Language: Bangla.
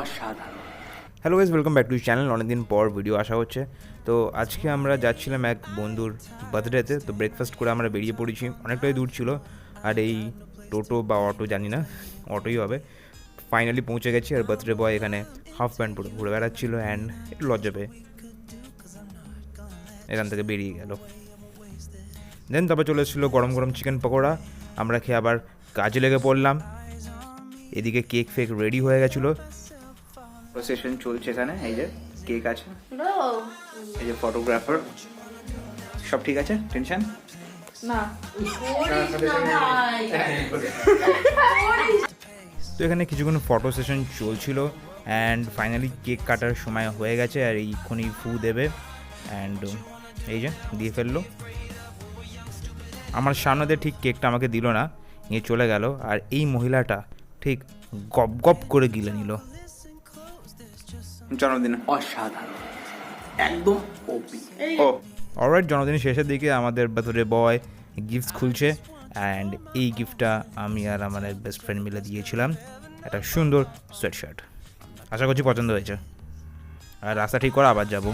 অসাধারণ। Hello guys, welcome back to channel. অনেকদিন পর ভিডিও আসা হচ্ছে। তো আজকে আমরা যাচ্ছিলাম এক বন্ধুর বার্থডেতে। তো ব্রেকফাস্ট করে আমরা বেরিয়ে পড়েছি, অনেকটাই দূর ছিল। আর এই টোটো বা অটো জানি না, অটোই হবে। ফাইনালি পৌঁছে গেছি। আর বার্থডে বয় এখানে হাফ প্যান্ট পরে ঘুরে বেড়াচ্ছিলো অ্যান্ড একটু লজ্জা পেয়ে এখান থেকে বেরিয়ে গেল। দেন তারপর চলে এসেছিলো গরম গরম চিকেন পকোড়া। আমরা খেয়ে আবার কাজে লেগে পড়লাম। এদিকে কেক ফেক রেডি হয়ে গেছিলো। প্রসেশন চলছে এখানে। এই যে কেক আছে, এই যে ফটোগ্রাফার, সব ঠিক আছে, টেনশন না ভাই। তো এখানে কিছুক্ষণ ফটো সেশন চলছিল অ্যান্ড ফাইনালি কেক কাটার সময় হয়ে গেছে। আর এইক্ষুনি ফু দেবে অ্যান্ড এই যে দিয়ে ফেললো। আমার সামনে ঠিক কেকটা আমাকে দিল না, নিয়ে চলে গেল। আর এই মহিলাটা ঠিক গপ গপ করে গিলে নিল। জন্মদিন অসাধারণ, একদম ওপি। ও অলরাইট, জন্মদিনের শেষের দিকে আমাদের বার্থডে বয় গিফটস খুলছে অ্যান্ড এই গিফটটা আমি আর আমার বেস্ট ফ্রেন্ড মিলে দিয়েছিলাম, একটা সুন্দর সোয়েট শার্ট। আশা করছি পছন্দ হয়েছে। আর রাস্তা ঠিক করা আবার যাবো।